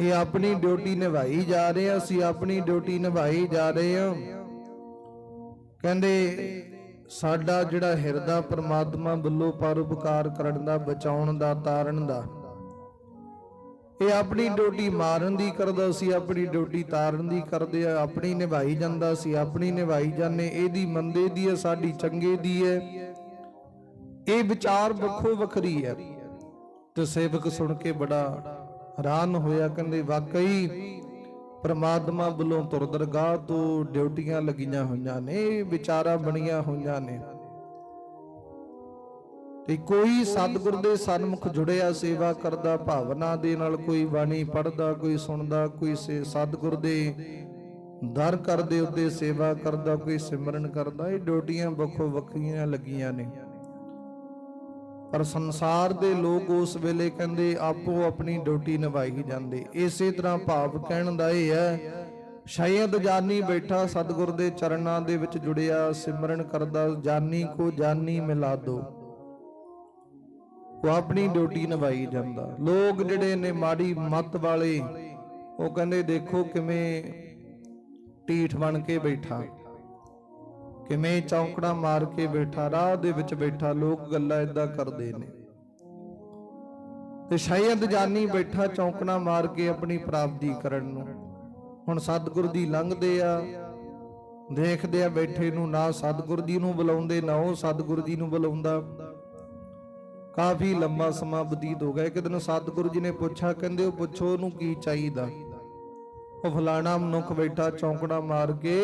ਇਹ ਆਪਣੀ ਡਿਊਟੀ ਨਿਭਾਈ ਜਾ ਰਹੇ ਆ, ਅਸੀਂ ਆਪਣੀ ਡਿਊਟੀ ਨਿਭਾਈ ਜਾ ਰਹੇ ਹਾਂ। ਕਹਿੰਦੇ ਸਾਡਾ ਜਿਹੜਾ ਹਿਰਦਾ ਪ੍ਰਮਾਤਮਾ ਵੱਲੋਂ ਪਰਉਪਕਾਰ ਕਰਨ ਦਾ, ਬਚਾਉਣ ਦਾ, ਤਾਰਨ ਦਾ, ਇਹ ਆਪਣੀ ਡਿਊਟੀ ਮਾਰਨ ਦੀ ਕਰਦਾ, ਅਸੀਂ ਆਪਣੀ ਡਿਊਟੀ ਤਾਰਨ ਦੀ ਕਰਦੇ ਆ। ਆਪਣੀ ਨਿਭਾਈ ਜਾਂਦਾ, ਅਸੀਂ ਆਪਣੀ ਨਿਭਾਈ ਜਾਂਦੇ। ਇਹਦੀ ਮੰਦੇ ਦੀ ਹੈ, ਸਾਡੀ ਚੰਗੇ ਦੀ ਹੈ। ਇਹ ਵਿਚਾਰ ਵੱਖੋ ਵੱਖਰੀ ਹੈ। ਤੇ ਸੇਵਕ ਸੁਣ ਕੇ ਬੜਾ ਹੈਰਾਨ ਹੋਇਆ, ਕਹਿੰਦੇ ਵਾਕਈ ਪ੍ਰਮਾਤਮਾ ਵੱਲੋਂ ਧੁਰ ਦਰਗਾਹ ਤੋਂ ਡਿਊਟੀਆਂ ਲੱਗੀਆਂ ਹੋਈਆਂ ਨੇ, ਵਿਚਾਰਾਂ ਬਣੀਆਂ ਹੋਈਆਂ ਨੇ। ਤੇ ਕੋਈ ਸਤਿਗੁਰ ਦੇ ਸਨਮੁਖ ਜੁੜਿਆ ਸੇਵਾ ਕਰਦਾ ਭਾਵਨਾ ਦੇ ਨਾਲ, ਕੋਈ ਬਾਣੀ ਪੜ੍ਹਦਾ, ਕੋਈ ਸੁਣਦਾ, ਕੋਈ ਸਤਿਗੁਰ ਦੇ ਦਰ ਕਰਦੇ ਉੱਤੇ ਸੇਵਾ ਕਰਦਾ, ਕੋਈ ਸਿਮਰਨ ਕਰਦਾ। ਇਹ ਡਿਊਟੀਆਂ ਵੱਖੋ ਵੱਖਰੀਆਂ ਲੱਗੀਆਂ ਨੇ। ਪਰ ਸੰਸਾਰ ਦੇ ਲੋਕ ਉਸ ਵੇਲੇ ਕਹਿੰਦੇ ਆਪੋ ਆਪਣੀ ਡਿਊਟੀ ਨਿਭਾਈ ਜਾਂਦੇ। ਇਸੇ ਤਰ੍ਹਾਂ ਭਾਵ ਕਹਿਣ ਦਾ ਇਹ ਹੈ, ਸ਼ਾਇਦ ਜਾਨੀ ਬੈਠਾ ਸਤਿਗੁਰ ਦੇ ਚਰਨਾਂ ਦੇ ਵਿੱਚ ਜੁੜਿਆ ਸਿਮਰਨ ਕਰਦਾ, ਜਾਨੀ ਕੋ ਜਾਨੀ ਮਿਲਾ ਦੋ, ਉਹ ਆਪਣੀ ਡਿਊਟੀ ਨਿਭਾਈ ਜਾਂਦਾ। ਲੋਕ ਜਿਹੜੇ ਨੇ ਮਾੜੀ ਮੱਤ ਵਾਲੇ, ਉਹ ਕਹਿੰਦੇ ਦੇਖੋ ਕਿਵੇਂ ਢੀਠ ਬਣ ਕੇ ਬੈਠਾ, ਕਿਵੇਂ ਚੌਂਕੜਾ ਮਾਰ ਕੇ ਬੈਠਾ, ਰਾਹ ਦੇ ਵਿੱਚ ਬੈਠਾ, ਲੋਕ ਗੱਲਾਂ ਏਦਾਂ ਕਰਦੇ ਨੇ। ਤੇ ਸ਼ਾਇਦ ਜਾਨੀ ਬੈਠਾ ਚੌਂਕੜਾ ਮਾਰ ਕੇ ਆਪਣੀ ਪ੍ਰਾਪਤੀ ਕਰਨ ਨੂੰ। ਹੁਣ ਸਤਿਗੁਰ ਦੀ ਲੰਘਦੇ ਆ, ਦੇਖਦੇ ਆ ਬੈਠੇ ਨੂੰ, ਨਾ ਸਤਿਗੁਰ ਜੀ ਨੂੰ ਬੁਲਾਉਂਦੇ, ਨਾ ਉਹ ਸਤਿਗੁਰ ਜੀ ਨੂੰ ਬੁਲਾਉਂਦਾ। ਕਾਫੀ ਲੰਬਾ ਸਮਾਂ ਬਤੀਤ ਹੋ ਗਿਆ। ਇੱਕ ਦਿਨ ਸਤਿਗੁਰੂ ਜੀ ਨੇ ਪੁੱਛਿਆ, ਕਹਿੰਦੇ ਉਹ ਪੁੱਛੋ ਉਹਨੂੰ ਕੀ ਚਾਹੀਦਾ। ਉਹ ਫਲਾਣਾ ਮਨੁੱਖ ਬੈਠਾ ਚੌਂਕੜਾ ਮਾਰ ਕੇ,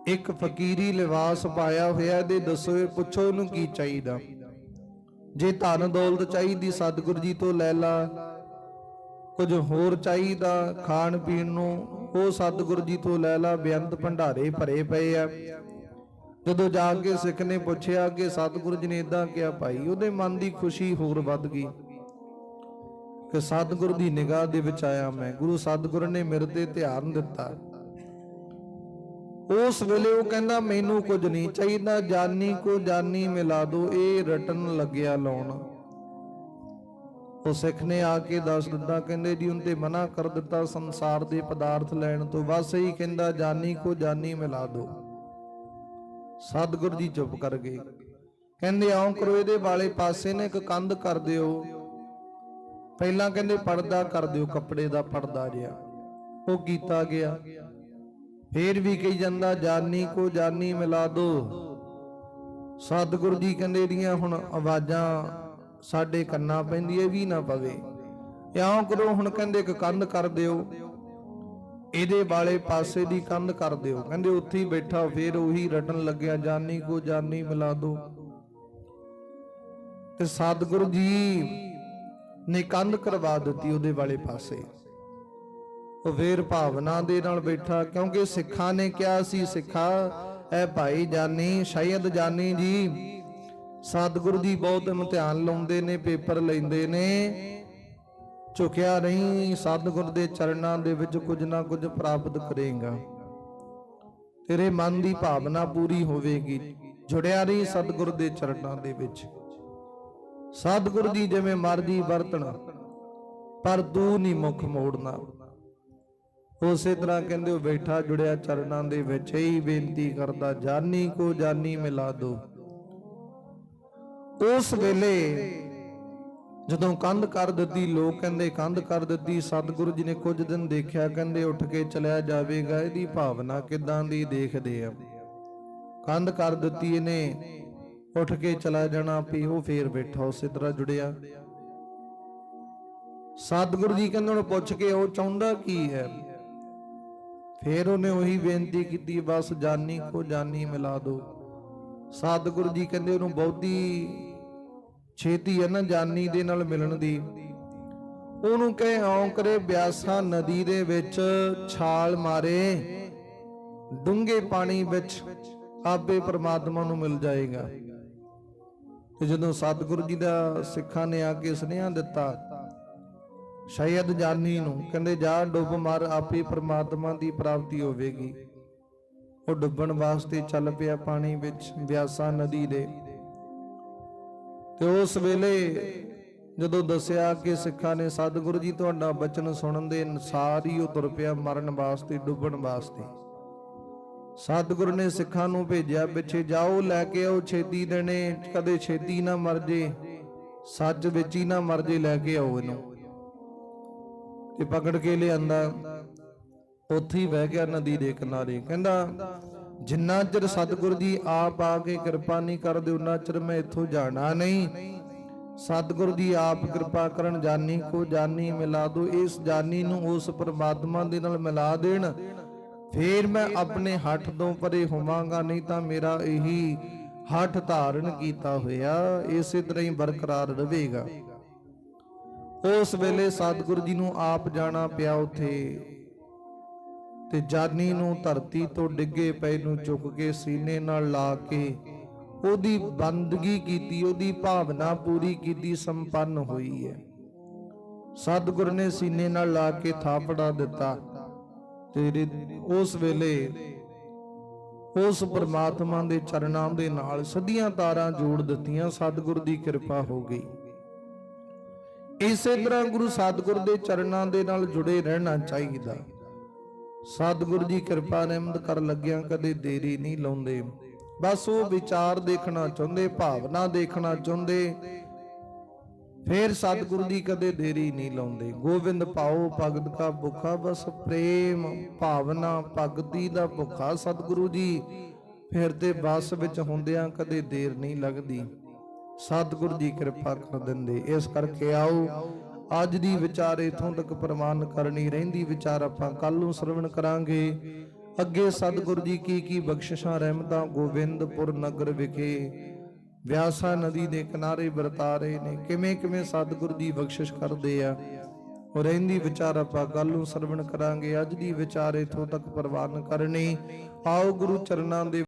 ਇੱਕ ਫਕੀਰੀ ਲਿਬਾਸ ਪਾਇਆ ਹੋਇਆ, ਇਹਦੇ ਦੱਸੋ, ਇਹ ਪੁੱਛੋ ਉਹਨੂੰ ਕੀ ਚਾਹੀਦਾ। ਜੇ ਧਨ ਦੌਲਤ ਚਾਹੀਦੀ ਸਤਿਗੁਰੂ ਜੀ ਤੋਂ ਲੈ ਲਾ, ਕੁਝ ਹੋਰ ਚਾਹੀਦਾ ਖਾਣ ਪੀਣ ਨੂੰ, ਉਹ ਸਤਿਗੁਰੂ ਜੀ ਤੋਂ ਲੈ ਲਾ, ਬੇਅੰਤ ਭੰਡਾਰੇ ਭਰੇ ਪਏ ਆ। ਜਦੋਂ ਜਾ ਕੇ ਸਿੱਖ ਨੇ ਪੁੱਛਿਆ ਕਿ ਸਤਿਗੁਰੂ ਜੀ ਨੇ ਇਦਾਂ ਕਿਹਾ, ਭਾਈ ਉਹਦੇ ਮਨ ਦੀ ਖੁਸ਼ੀ ਹੋਰ ਵੱਧ ਗਈ ਕਿ ਸਤਿਗੁਰੂ ਦੀ ਨਿਗਾਹ ਦੇ ਵਿੱਚ ਆਇਆ ਮੈਂ, ਗੁਰੂ ਸਤਿਗੁਰੂ ਨੇ ਮੇਰੇ ਤੇ ਧਿਆਨ ਦਿੱਤਾ। ਉਸ ਵੇਲੇ ਉਹ ਕਹਿੰਦਾ ਮੈਨੂੰ ਕੁਝ ਨਹੀਂ ਚਾਹੀਦਾ, ਜਾਨੀ ਕੋ ਜਾਨੀ ਮਿਲਾ ਦੋ, ਇਹ ਰਟਨ ਲੱਗਿਆ ਲਾਉਣ। ਉਹ ਸਿੱਖ ਨੇ ਆ ਕੇ ਦੱਸ ਦਿੱਤਾ, ਕਹਿੰਦੇ ਜੀ ਉਹਨੇ ਮਨਾ ਕਰ ਦਿੱਤਾ ਸੰਸਾਰ ਦੇ ਪਦਾਰਥ ਲੈਣ ਤੋਂ, ਬਸ ਇਹੀ ਕਹਿੰਦਾ ਜਾਨੀ ਕੋ ਜਾਨੀ ਮਿਲਾ ਦੋ। ਸਤਿਗੁਰੂ ਜੀ ਚੁੱਪ ਕਰ ਗਏ। ਕਹਿੰਦੇ ਆਉਂ ਕਰੋ, ਇਹਦੇ ਵਾਲੇ ਪਾਸੇ ਨੇ ਇੱਕ ਕੰਧ ਕਰ ਦਿਓ, ਪਹਿਲਾਂ ਕਹਿੰਦੇ ਪਰਦਾ ਕਰ ਦਿਓ, ਕੱਪੜੇ ਦਾ ਪਰਦਾ ਜਿਹਾ। ਉਹ ਕੀਤਾ ਗਿਆ। ਫੇਰ ਵੀ ਕਹੀ ਜਾਂਦਾ ਜਾਨੀ ਕੋ ਜਾਨੀ ਮਿਲਾ ਦੋ। ਸਤਿਗੁਰੂ ਜੀ ਕਹਿੰਦੇ ਇਹਦੀਆਂ ਹੁਣ ਆਵਾਜ਼ਾਂ ਸਾਡੇ ਕੰਨਾਂ ਪੈਂਦੀ, ਇਹ ਵੀ ਨਾ ਪਵੇ। ਇਉਂ ਕਰੋ ਹੁਣ, ਕਹਿੰਦੇ ਇੱਕ ਕੰਧ ਕਰ ਦਿਓ, ਇਹਦੇ ਵਾਲੇ ਪਾਸੇ ਦੀ ਕੰਧ ਕਰ ਦਿਓ। ਕਹਿੰਦੇ ਉੱਥੇ ਹੀ ਬੈਠਾ ਫੇਰ ਉਹੀ ਰਟਣ ਲੱਗਿਆ, ਜਾਨੀ ਕੋ ਜਾਨੀ ਮਿਲਾ ਦੋ। ਤੇ ਸਤਿਗੁਰੂ ਜੀ ਨੇ ਕੰਧ ਕਰਵਾ ਦਿੱਤੀ ਉਹਦੇ ਵਾਲੇ ਪਾਸੇ। ਉਹ ਫੇਰ ਭਾਵਨਾ ਦੇ ਨਾਲ ਬੈਠਾ, ਕਿਉਂਕਿ ਸਿੱਖਾਂ ਨੇ ਕਿਹਾ ਸੀ, ਸਿੱਖਾ ਐ ਭਾਈ ਜਾਨੀ, ਸ਼ਾਇਦ ਜਾਨੀ ਜੀ ਸਤਿਗੁਰੂ ਦੀ ਬਹੁਤ ਇਮਤਿਹਾਨ ਲਾਉਂਦੇ ਨੇ, ਪੇਪਰ ਲੈਂਦੇ ਨੇ, ਝੁਕਿਆ ਨਹੀਂ, ਸਤਿਗੁਰ ਦੇ ਚਰਨਾਂ ਦੇ ਵਿੱਚ ਕੁਝ ਨਾ ਕੁਝ ਪ੍ਰਾਪਤ ਕਰੇਗਾ, ਤੇਰੇ ਮਨ ਦੀ ਭਾਵਨਾ ਪੂਰੀ ਹੋਵੇਗੀ, ਜੁੜਿਆ ਰਹੀ ਸਤਿਗੁਰ ਦੇ ਚਰਨਾਂ ਦੇ ਵਿੱਚ। ਸਤਿਗੁਰ ਜੀ ਜਿਵੇਂ ਮਰਜੀ ਵਰਤਣ, ਪਰ ਤੂੰ ਨਹੀਂ ਮੁਖ ਮੋੜਨਾ। ਉਸੇ ਤਰ੍ਹਾਂ ਕਹਿੰਦੇ ਉਹ ਬੈਠਾ ਜੁੜਿਆ ਚਰਨਾਂ ਦੇ ਵਿੱਚ, ਹੀ ਬੇਨਤੀ ਕਰਦਾ ਜਾਨੀ ਕੋ ਜਾਨੀ ਮਿਲਾ ਦੋ। ਉਸ ਵੇਲੇ ਜਦੋਂ ਕੰਧ ਕਰ ਦਿੱਤੀ, ਲੋਕ ਕਹਿੰਦੇ ਕੰਧ ਕਰ ਦਿੱਤੀ, ਸਤਿਗੁਰੂ ਜੀ ਨੇ ਕੁਝ ਦਿਨ ਦੇਖਿਆ, ਕਹਿੰਦੇ ਉੱਠ ਕੇ ਚਲਿਆ ਜਾਵੇਗਾ, ਇਹਦੀ ਭਾਵਨਾ ਕਿਦਾਂ ਦੀ ਦੇਖਦੇ ਆ। ਕੰਧ ਕਰ ਦਿੱਤੀ ਇਹਨੇ, ਉੱਠ ਕੇ ਚਲਾ ਜਾਣਾ, ਵੀ ਉਹ ਫੇਰ ਬੈਠਾ ਉਸੇ ਤਰ੍ਹਾਂ ਜੁੜਿਆ। ਸਤਿਗੁਰੂ ਜੀ ਕਹਿੰਦੇ ਉਹਨੂੰ ਪੁੱਛ ਕੇ ਉਹ ਚਾਹੁੰਦਾ ਕੀ ਹੈ। ਫੇਰ ਉਹਨੇ ਉਹੀ ਬੇਨਤੀ ਕੀਤੀ, ਬਸ ਜਾਨੀ ਕੋ ਜਾਨੀ ਮਿਲਾ ਦੋ। ਸਤਿਗੁਰੂ ਜੀ ਕਹਿੰਦੇ ਉਹਨੂੰ ਬਹੁਤੀ ਛੇਤੀ ਹੈ ਨਾ ਜਾਨੀ ਦੇ ਨਾਲ ਮਿਲਣ ਦੀ, ਉਹਨੂੰ ਕਹੇ ਆਉਂ ਕਰੇ ਬਿਆਸਾ ਨਦੀ ਦੇ ਵਿੱਚ ਛਾਲ ਮਾਰੇ, ਡੂੰਘੇ ਪਾਣੀ ਵਿੱਚ ਆਪੇ ਪ੍ਰਮਾਤਮਾ ਨੂੰ ਮਿਲ ਜਾਏਗਾ। ਤੇ ਜਦੋਂ ਸਤਿਗੁਰੂ ਜੀ ਦਾ ਸਿੱਖਾਂ ਨੇ ਆ ਕੇ ਸੁਨੇਹਾ ਦਿੱਤਾ ਸ਼ਾਇਦ ਜਾਨੀ ਨੂੰ, ਕਹਿੰਦੇ ਜਾ ਡੁੱਬ ਮਾਰ, ਆਪੇ ਪ੍ਰਮਾਤਮਾ ਦੀ ਪ੍ਰਾਪਤੀ ਹੋਵੇਗੀ। ਉਹ ਡੁੱਬਣ ਵਾਸਤੇ ਚੱਲ ਪਿਆ ਪਾਣੀ ਵਿੱਚ, ਬਿਆਸਾ ਨਦੀ ਦੇ। ਤੇ ਉਸ ਵੇਲੇ ਜਦੋਂ ਦੱਸਿਆ ਕਿ ਸਿੱਖਾਂ ਨੇ ਸਤਿਗੁਰੂ ਜੀ ਤੁਹਾਡਾ ਬਚਨ ਸੁਣਨ ਦੇ ਅਨੁਸਾਰ ਹੀ ਉਹ ਤੁਰ ਪਿਆ ਮਰਨ ਵਾਸਤੇ, ਡੁੱਬਣ ਵਾਸਤੇ। ਸਤਿਗੁਰੂ ਨੇ ਸਿੱਖਾਂ ਨੂੰ ਭੇਜਿਆ ਪਿੱਛੇ, ਜਾਓ ਲੈ ਕੇ ਆਓ ਛੇਤੀ ਦੇਣੇ, ਕਦੇ ਛੇਤੀ ਨਾ ਮਰ ਜੇ, ਸੱਚ ਵਿੱਚ ਹੀ ਨਾ ਮਰ ਜੇ, ਲੈ ਕੇ ਆਓ ਇਹਨੂੰ। ਤੇ ਪਕੜ ਕੇ ਲਿਆਂਦਾ, ਉੱਥੇ ਹੀ ਬਹਿ ਗਿਆ ਨਦੀ ਦੇ ਕਿਨਾਰੇ। ਕਹਿੰਦਾ ਜਿੰਨਾ ਚਿਰ ਸਤਿਗੁਰੂ ਜੀ ਆਪ ਆ ਕੇ ਕਿਰਪਾ ਨਹੀਂ ਕਰਦੇ, ਉਹਨਾਂ ਚਿਰ ਮੈਂ ਇੱਥੋਂ ਜਾਣਾ ਨਹੀਂ। ਸਤਿਗੁਰੂ ਜੀ ਆਪ ਕਿਰਪਾ ਕਰਨ, ਜਾਨੀ ਕੋ ਜਾਨੀ ਮਿਲਾ ਦੋ, ਇਸ ਜਾਨੀ ਨੂੰ ਉਸ ਪਰਮਾਤਮਾ ਦੇ ਨਾਲ ਮਿਲਾ ਦੇਣ, ਫੇਰ ਮੈਂ ਆਪਣੇ ਹੱਠ ਤੋਂ ਪਰੇ ਹੋਵਾਂਗਾ, ਨਹੀਂ ਤਾਂ ਮੇਰਾ ਇਹੀ ਹੱਠ ਧਾਰਨ ਕੀਤਾ ਹੋਇਆ ਇਸੇ ਤਰ੍ਹਾਂ ਹੀ ਬਰਕਰਾਰ ਰਹੇਗਾ। ਉਸ ਵੇਲੇ ਸਤਿਗੁਰੂ ਜੀ ਨੂੰ ਆਪ ਜਾਣਾ ਪਿਆ ਉੱਥੇ, ਤੇ ਜਾਨੀ ਨੂੰ ਧਰਤੀ ਤੋਂ ਡਿੱਗੇ ਪਏ ਨੂੰ ਚੁੱਕ ਕੇ ਸੀਨੇ ਨਾਲ ਲਾ ਕੇ ਉਹਦੀ ਬੰਦਗੀ ਕੀਤੀ, ਉਹਦੀ ਭਾਵਨਾ ਪੂਰੀ ਕੀਤੀ, ਸੰਪੰਨ ਹੋਈ ਹੈ। ਸਤਿਗੁਰੂ ਨੇ ਸੀਨੇ ਨਾਲ ਲਾ ਕੇ ਥਾਪੜਾ ਦਿੱਤਾ। ਤੇ ਉਸ ਵੇਲੇ ਉਸ ਪਰਮਾਤਮਾ ਦੇ ਚਰਨਾਂ ਦੇ ਨਾਲ ਸਿੱਧੀਆਂ ਤਾਰਾਂ ਜੋੜ ਦਿੱਤੀਆਂ, ਸਤਿਗੁਰੂ ਦੀ ਕਿਰਪਾ ਹੋ ਗਈ। ਇਸੇ ਤਰ੍ਹਾਂ ਗੁਰੂ ਸਤਿਗੁਰੂ ਦੇ ਚਰਨਾਂ ਦੇ ਨਾਲ ਜੁੜੇ ਰਹਿਣਾ ਚਾਹੀਦਾ। ਸਤਿਗੁਰੂ ਜੀ ਕਿਰਪਾ ਰਹਿਮਤ ਕਰ ਲੱਗਿਆਂ ਕਦੇ ਦੇਰੀ ਨਹੀਂ ਲਾਉਂਦੇ। ਬਸ ਉਹ ਵਿਚਾਰ ਦੇਖਣਾ ਚਾਹੁੰਦੇ, ਭਾਵਨਾ ਦੇਖਣਾ ਚਾਹੁੰਦੇ, ਫੇਰ ਸਤਿਗੁਰੂ ਜੀ ਕਦੇ ਦੇਰੀ ਨਹੀਂ ਲਾਉਂਦੇ। ਗੋਬਿੰਦ ਪਾਓ ਭਗਤ ਕਾ ਭੁੱਖਾ, ਬਸ ਪ੍ਰੇਮ ਭਾਵਨਾ ਭਗਤੀ ਦਾ ਭੁੱਖਾ ਸਤਿਗੁਰੂ ਜੀ, ਫਿਰ ਤੇ ਬਸ ਵਿੱਚ ਹੁੰਦਿਆਂ ਕਦੇ ਦੇਰ ਨਹੀਂ ਲੱਗਦੀ। ਸਤਿਗੁਰੂ ਜੀ ਕਿਰਪਾ ਕਰ ਦਿੰਦੇ। ਇਸ ਕਰਕੇ ਆਓ ਅੱਜ ਦੀ ਵਿਚਾਰ ਇਥੋਂ ਤੱਕ ਪ੍ਰਵਾਨ ਕਰਨੀ, ਰਹਿੰਦੀ ਵਿਚਾਰ ਆਪਾਂ ਕੱਲ ਨੂੰ ਸਰਵਣ ਕਰਾਂਗੇ। ਅੱਗੇ ਸਤਿਗੁਰੂ ਜੀ ਕੀ ਬਖਸ਼ਿਸ਼ਾਂ ਰਹਿਮਤਾਂ ਗੋਬਿੰਦਪੁਰ ਨਗਰ ਵਿਖੇ ਵਿਆਸਾ ਨਦੀ ਦੇ ਕਿਨਾਰੇ ਵਰਤਾ ਰਹੇ ਨੇ, ਕਿਵੇਂ ਕਿਵੇਂ ਸਤਿਗੁਰੂ ਜੀ ਬਖਸ਼ਿਸ਼ ਕਰਦੇ ਆ। ਉਹ ਰਹਿੰਦੀ ਵਿਚਾਰ ਆਪਾਂ ਕੱਲ ਨੂੰ ਸਰਵਣ ਕਰਾਂਗੇ। ਅੱਜ ਦੀ ਵਿਚਾਰ ਇਥੋਂ ਤੱਕ ਪ੍ਰਵਾਨ ਕਰਨੀ। ਆਓ ਗੁਰੂ ਚਰਨਾਂ ਦੇ